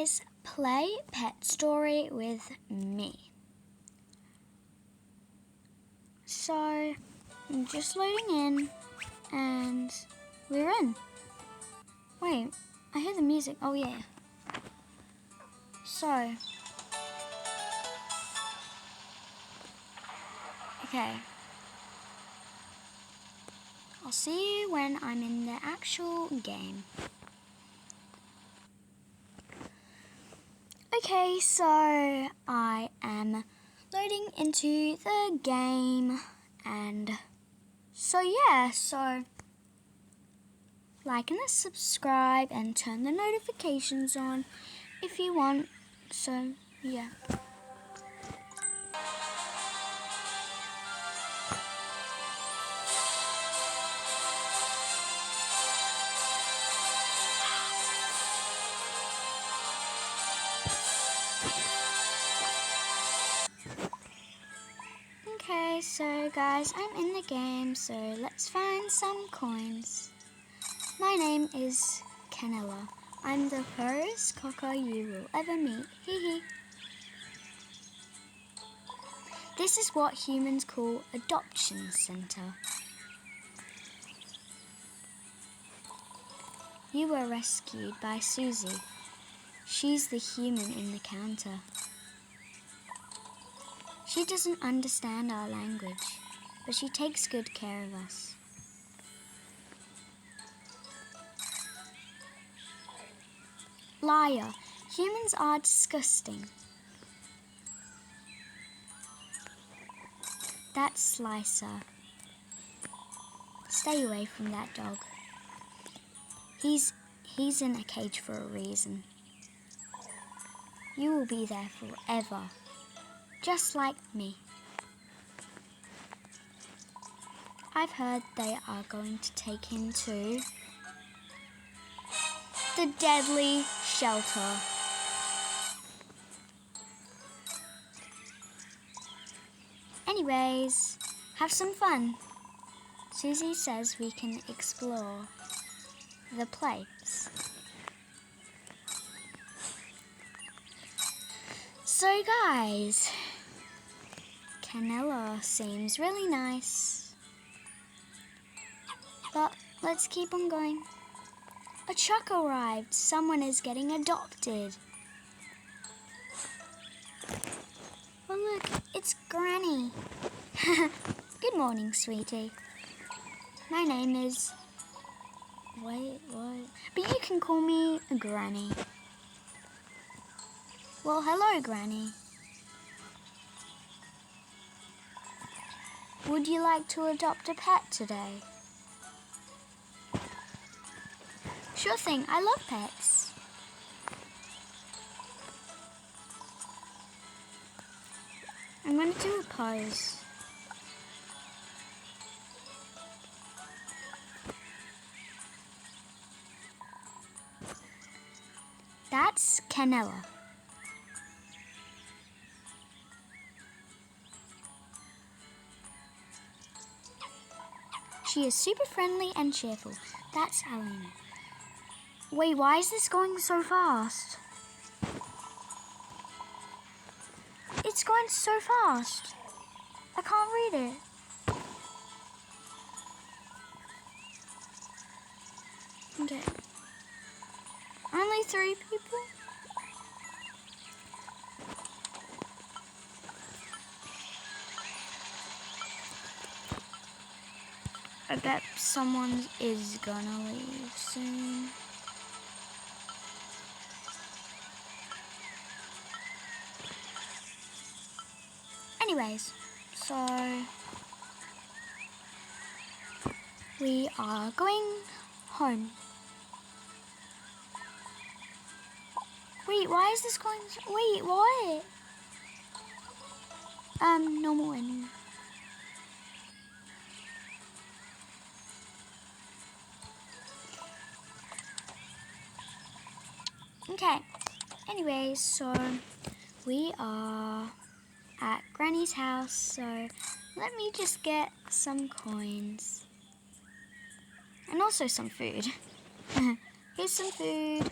guys play Pet Story with me. So, I'm just loading in and we're in. Wait, I hear the music. Oh yeah. So, okay. I'll see you when I'm in the actual game. Okay, so I am loading into the game and so like and subscribe and turn the notifications on if you want. So yeah. Okay, so guys, I'm in the game, so let's find some coins. My name is Canella. I'm the furriest cocker you will ever meet. Hee hee. This is what humans call adoption center. You were rescued by Susie. She's the human in the counter. She doesn't understand our language, but she takes good care of us. Liar. Humans are disgusting. That's Slicer. Stay away from that dog. He's in a cage for a reason. You will be there forever, just like me. I've heard they are going to take him to the deadly shelter. Anyways, have some fun. Susie says we can explore the place. So guys, Canella seems really nice. But let's keep on going. A truck arrived. Someone is getting adopted. Oh look, it's Granny. Good morning, sweetie. My name is... Wait, what? But you can call me Granny. Well, hello, Granny. Would you like to adopt a pet today? Sure thing, I love pets. I'm going to do a pose. That's Canella. She is super friendly and cheerful. That's Alina. Wait, why is this going so fast? It's going so fast. I can't read it. Okay. Only 3 people? I bet someone is gonna leave soon. Anyways, so we are going home. Wait, why is this going... Wait, what? Normal ending. Okay, anyways, so we are at Granny's house, so let me just get some coins. And also some food. Here's some food.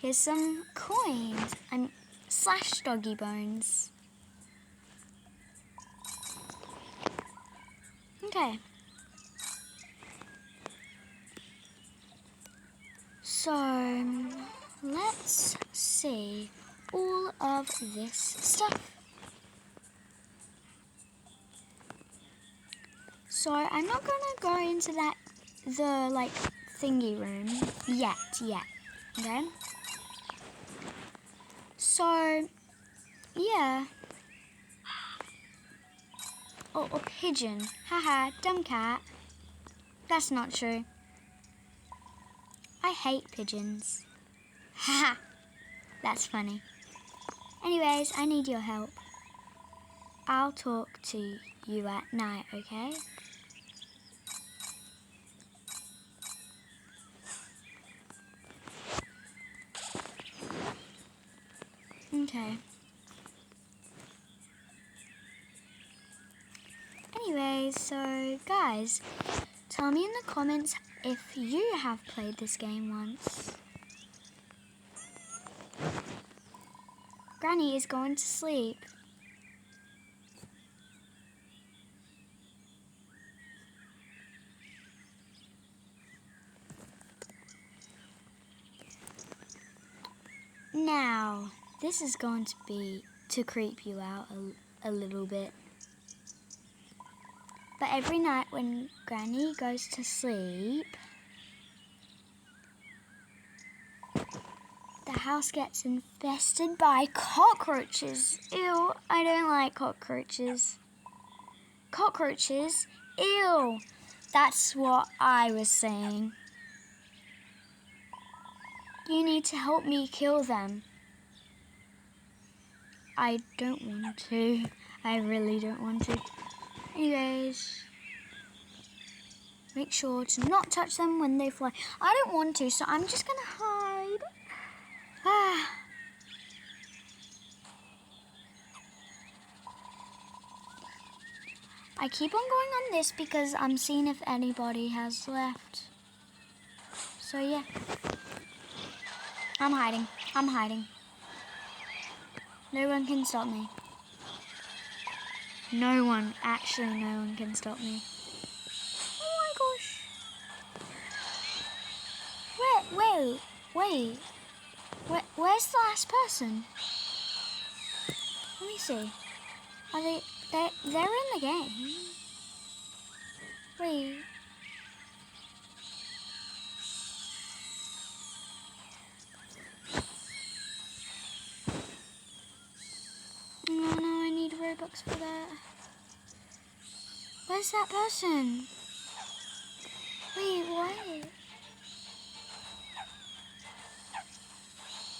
Here's some coins. Slash doggy bones. Okay. So, let's see all of this stuff. So, I'm not gonna go into the like thingy room yet, okay? So, yeah. Oh, a pigeon. Haha, dumb cat. That's not true. I hate pigeons. Haha, that's funny. Anyways, I need your help. I'll talk to you at night, okay? Okay. Anyways, so guys, tell me in the comments if you have played this game once. Granny is going to sleep. Now, this is going to be to creep you out a little bit. But every night when Granny goes to sleep, the house gets infested by cockroaches. Ew, I don't like cockroaches. Cockroaches? Ew. That's what I was saying. You need to help me kill them. I don't want to. I really don't want to. Anyways, make sure to not touch them when they fly. I don't want to, so I'm just gonna hide. I keep on going on this because I'm seeing if anybody has left. So yeah. I'm hiding. I'm hiding. No one can stop me. No one can stop me. Oh my gosh. Wait. Where's the last person? Let me see. Are they're in the game. Wait. Oh no, I need Robux for that. Where's that person? Wait, what?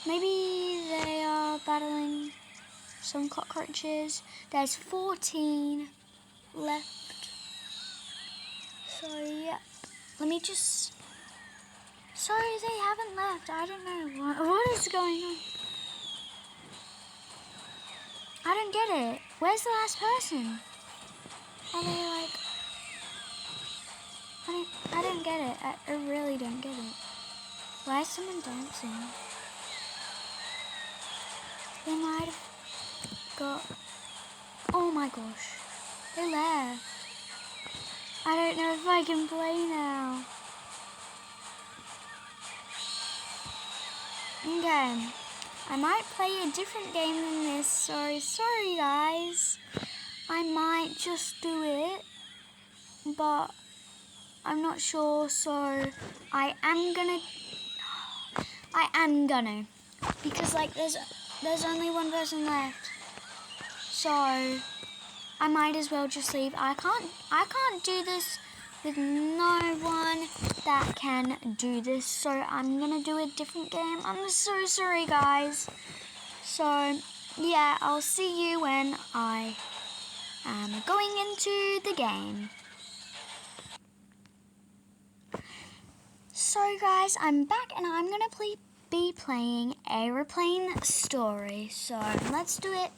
Maybe they are battling some cockroaches. There's 14 left. So, yeah. Let me just... Sorry, they haven't left. I don't know. What is going on? I don't get it. Where's the last person? Are they like... I don't get it. I really don't get it. Why is someone dancing? They might have got... Oh my gosh. They left. I don't know if I can play now. Okay. I might play a different game than this. Sorry guys. I might just do it. But I'm not sure, so I am gonna. Because like there's only one person left. So I might as well just leave. I can't do this with no one that can do this. So I'm gonna do a different game. I'm so sorry guys. So yeah, I'll see you when I am going into the game. So guys, I'm back and I'm gonna be playing Aeroplane Story. So let's do it.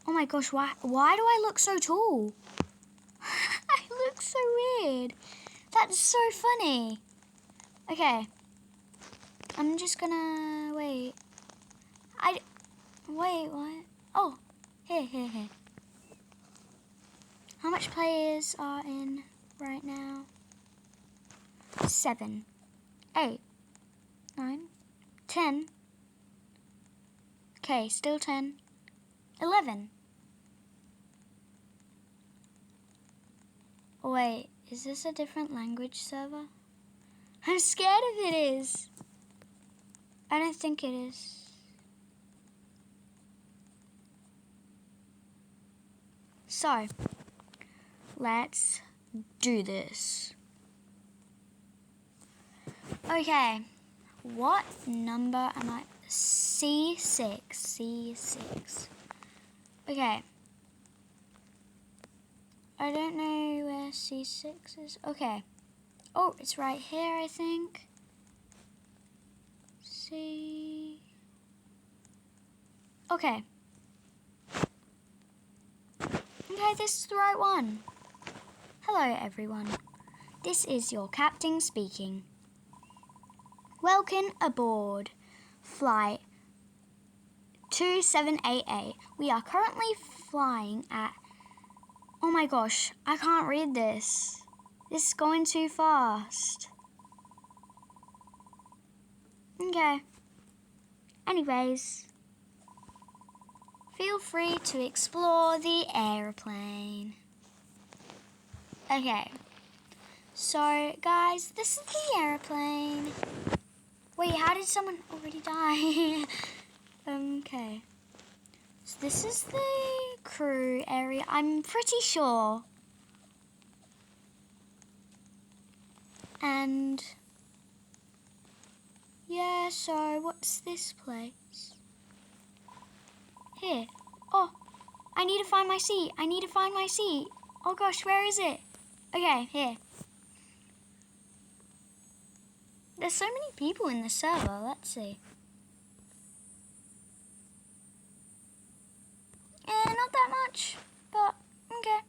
Oh my gosh, why do I look so tall? I look so weird. That's so funny. Okay. I'm just gonna wait. Wait, what? Oh, here. How much players are in right now? 7, 8, 9, 10. Okay, still 10. 11. Wait, is this a different language server? I'm scared if it is. I don't think it is. So, let's do this. Okay, what number am I? C6. Okay. I don't know where C6 is. Okay. Oh, it's right here, I think. C. Okay. Okay, this is the right one. Hello, everyone. This is your captain speaking. Welcome aboard flight 2788. We are currently flying at... Oh my gosh, I can't read this. This is going too fast. Okay. Anyways, feel free to explore the airplane. Okay. So, guys, this is the airplane. Wait, how did someone already die? Okay. So this is the crew area, I'm pretty sure. And yeah, so what's this place? Here. Oh, I need to find my seat. Oh gosh, where is it? Okay, here. There's so many people in the server. Let's see. Not that much, but okay.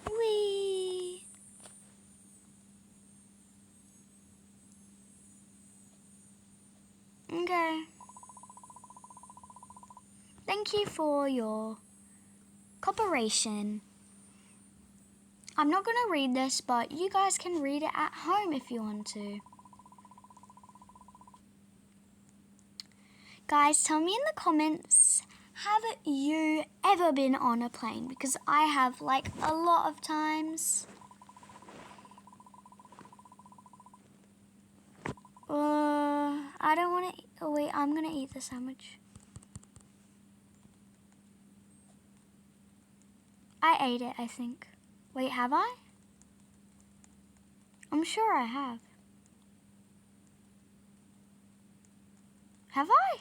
Whee! Okay. Thank you for your cooperation. I'm not going to read this, but you guys can read it at home if you want to. Guys, tell me in the comments, have you ever been on a plane? Because I have, like, a lot of times. I don't want to... Oh, wait, I'm going to eat the sandwich. I ate it, I think. Wait, have I? I'm sure I have. Have I?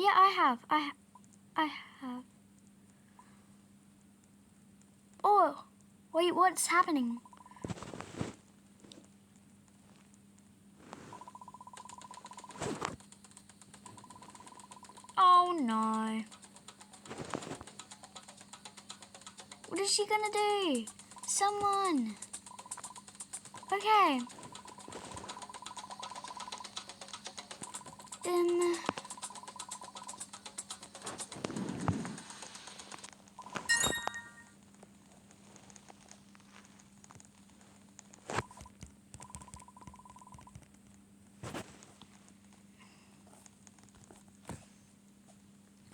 Yeah, I have. I have. Oh, wait, what's happening? Oh no. What is she gonna do? Someone. Okay.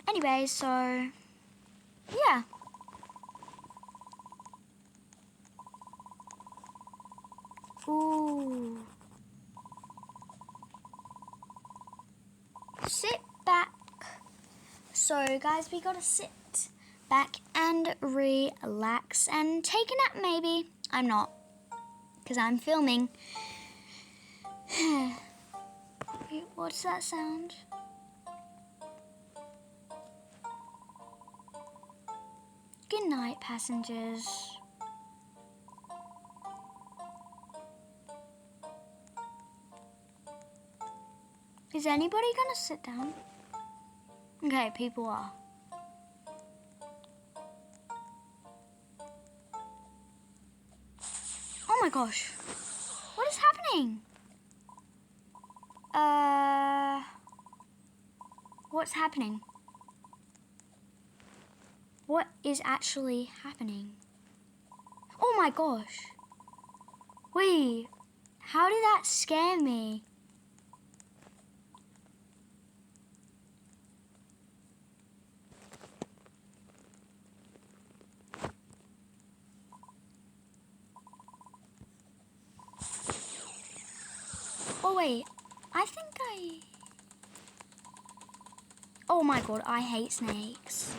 Anyway, so yeah. Ooh. Sit back. So guys, we gotta sit back and relax and take a nap maybe. I'm not, because I'm filming. Wait, what's that sound? Good night, passengers. Is anybody gonna sit down? Okay, people are. Oh my gosh. is happening? What's happening? What is actually happening? Oh my gosh. Wait, how did that scare me? Oh wait, I think oh my god, I hate snakes.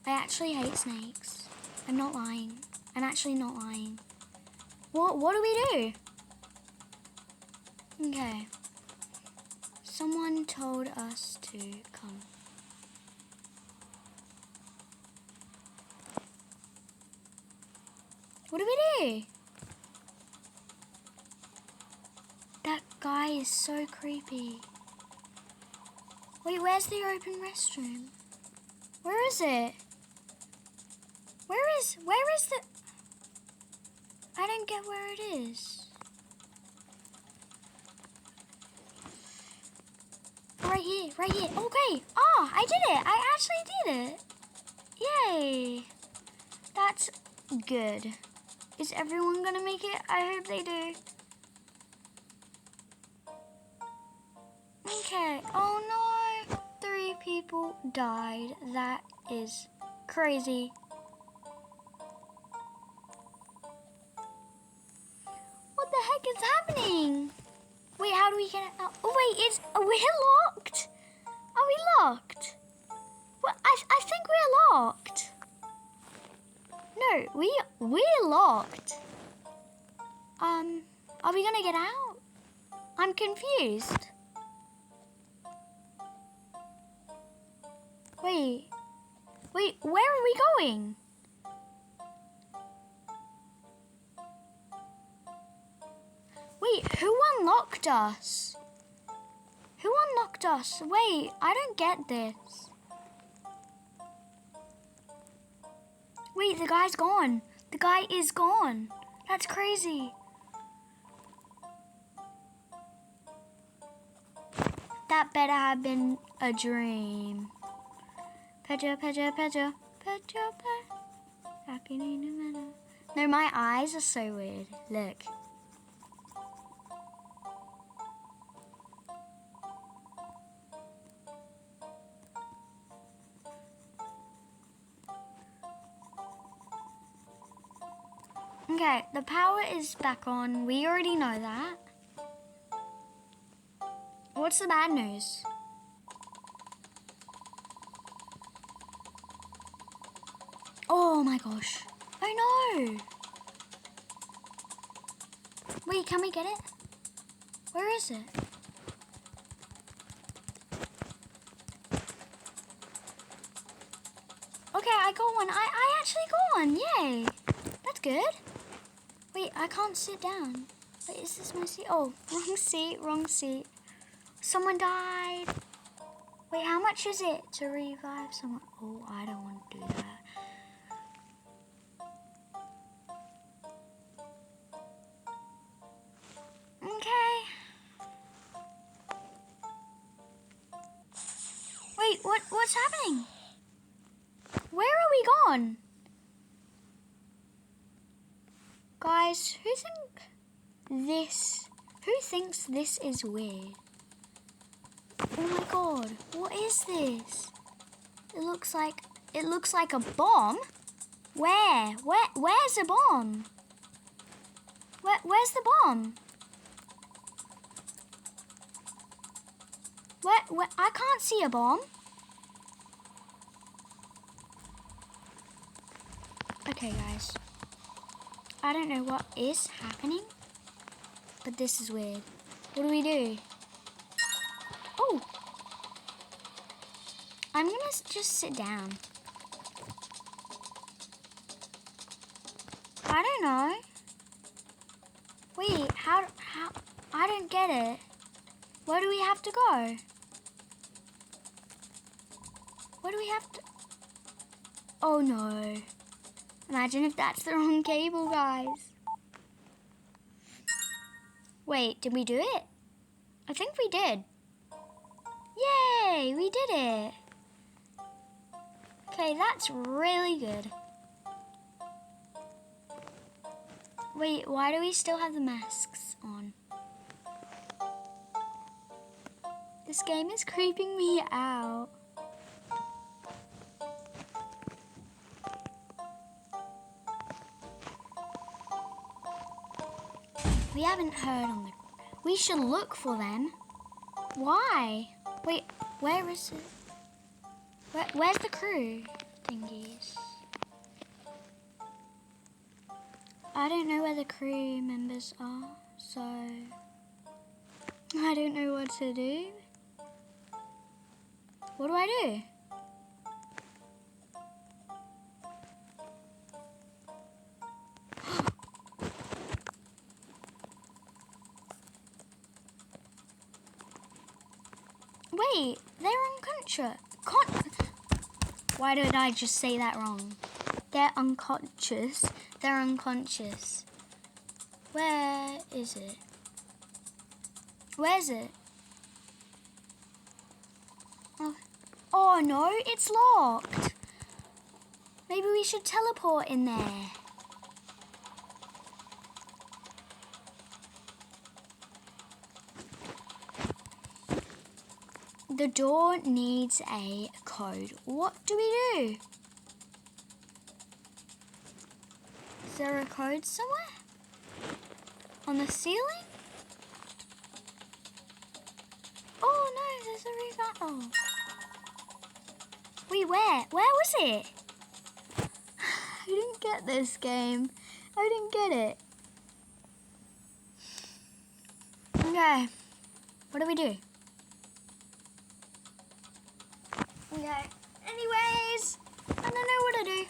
I actually hate snakes. I'm not lying. I'm actually not lying. What do we do? Okay. Someone told us to come. What do we do? That guy is so creepy. Wait, where's the open restroom? Where is it? Where is the... I don't get where it is. Right here, right here. Okay. Oh, I did it. I actually did it. Yay. That's good. Is everyone gonna make it? I hope they do. Okay. Oh no. 3 people died. That is crazy. What the heck is happening? Wait, how do we get out? Oh wait, we're locked. Are we locked? What? I think we're locked. No, we're locked. Are we gonna get out? I'm confused. Wait, where are we going? Wait, who unlocked us? Who unlocked us? Wait, I don't get this. Wait, the guy's gone. The guy is gone. That's crazy. That better have been a dream. Pedja, pedja, pedja, pedja, pedja. No, my eyes are so weird. Look. Okay, the power is back on. We already know that. What's the bad news? Oh my gosh. Oh no. Wait, can we get it? Where is it? Okay, I got one. I actually got one. Yay. That's good. Wait, I can't sit down. Wait, is this my seat? Oh, wrong seat, wrong seat. Someone died. Wait, how much is it to revive someone? Oh, I don't want to do that. Okay. Wait, what's happening? Where are we gone? Guys, who thinks this is weird? Oh my god, what is this? It looks like a bomb. Where's the bomb? Where's the bomb? Where I can't see a bomb. Okay, guys. I don't know what is happening, but this is weird. What do we do? Oh! I'm gonna just sit down. I don't know. Wait, how, I don't get it. Where do we have to go? Where do we have to? Oh no. Imagine if that's the wrong cable, guys. Wait, did we do it? I think we did. Yay, we did it. Okay, that's really good. Wait, why do we still have the masks on? This game is creeping me out. We haven't heard on the... We should look for them. Why? Wait, where is it? Where's the crew thingies? I don't know where the crew members are, so... I don't know what to do. What do I do? Wait, they're unconscious. Why did I just say that wrong? They're unconscious. They're unconscious. Where is it? Where's it? Oh no, it's locked. Maybe we should teleport in there. The door needs a code. What do we do? Is there a code somewhere? On the ceiling? Oh no, there's a roof out. Oh. Wait, where? Where was it? I didn't get this game. I didn't get it. Okay. What do we do? Okay. Anyways, I don't know what to do.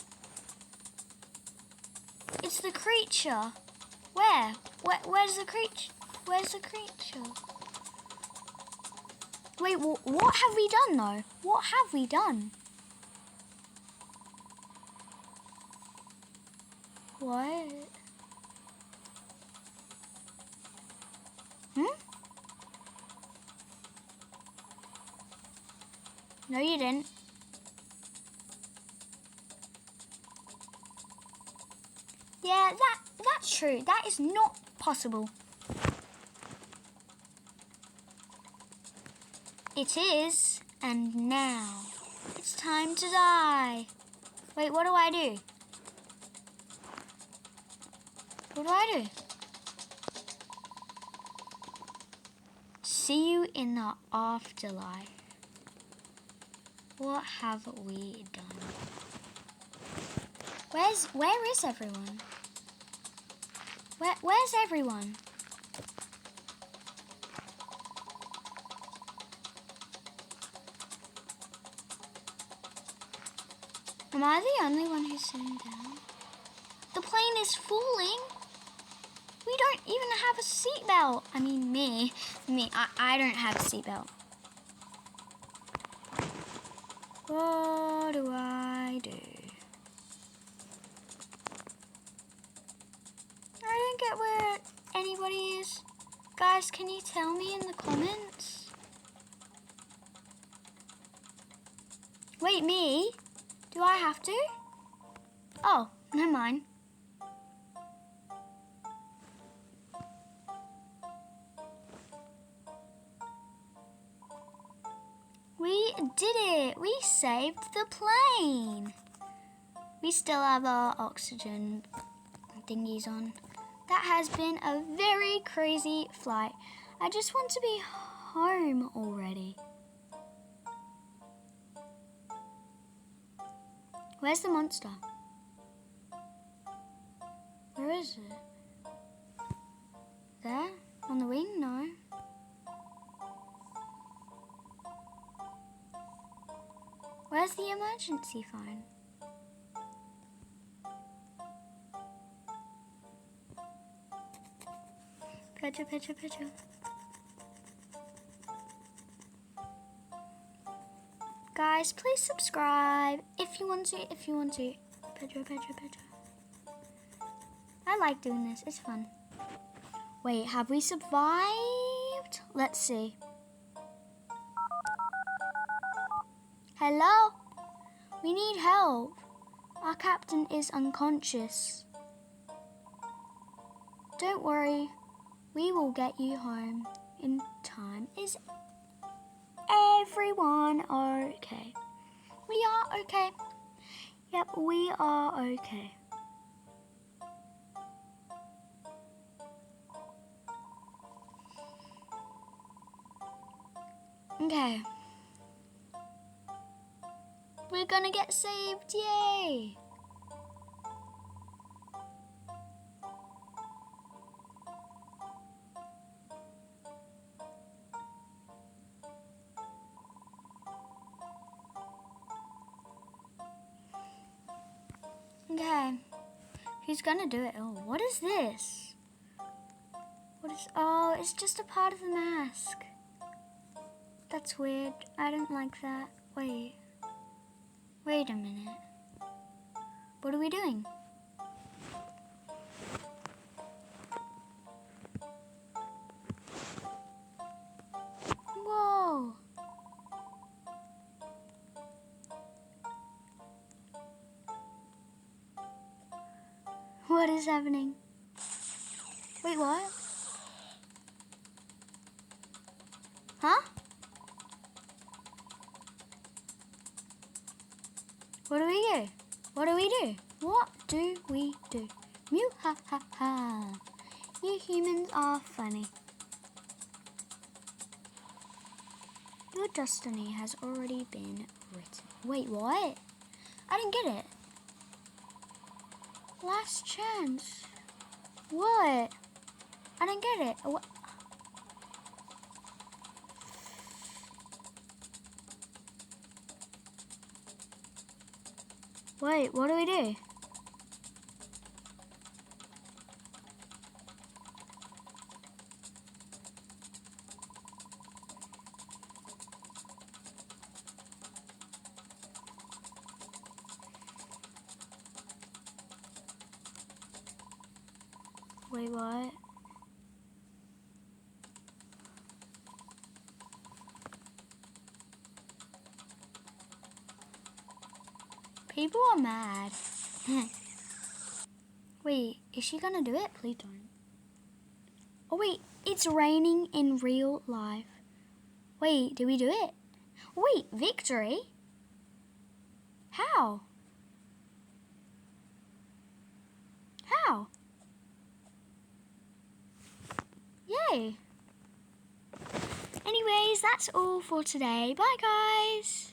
It's the creature. Where? Where's the creature? Where's the creature? Wait, what have we done though? What have we done? What? No, you didn't. Yeah, that's true. That is not possible. It is, and now it's time to die. Wait, what do I do? What do I do? See you in the afterlife. What have we done? Where is everyone? Where's everyone? Am I the only one who's sitting down? The plane is falling. We don't even have a seatbelt. I mean, me, I don't have a seatbelt. What do I do? I don't get where anybody is. Guys, can you tell me in the comments? Wait, me? Do I have to? Oh, never mind. We did it! We saved the plane! We still have our oxygen thingies on. That has been a very crazy flight. I just want to be home already. Where's the monster? Where is it? There? On the wing? No. Where's the emergency phone? Picture. Guys, please subscribe if you want to. Picture. I like doing this. It's fun. Wait, have we survived? Let's see. Hello? We need help. Our captain is unconscious. Don't worry, we will get you home in time. Is everyone okay? We are okay. Yep, we are okay. Okay. We're gonna get saved, yay! Okay. Who's gonna do it? Oh, what is this? Oh, it's just a part of the mask. That's weird. I don't like that. Wait a minute. What are we doing? Whoa! What is happening? Wait, what? Huh? What do we do? What do we do? What do we do? Mew ha ha ha. You humans are funny. Your destiny has already been written. Wait, what? I didn't get it. Last chance. What? I didn't get it. What? Wait, what do we do? Wait, what? People are mad. Wait, is she gonna do it? Please don't. Oh wait, it's raining in real life. Wait, did we do it? Wait, victory? How? How? Yay! Anyways, that's all for today. Bye guys!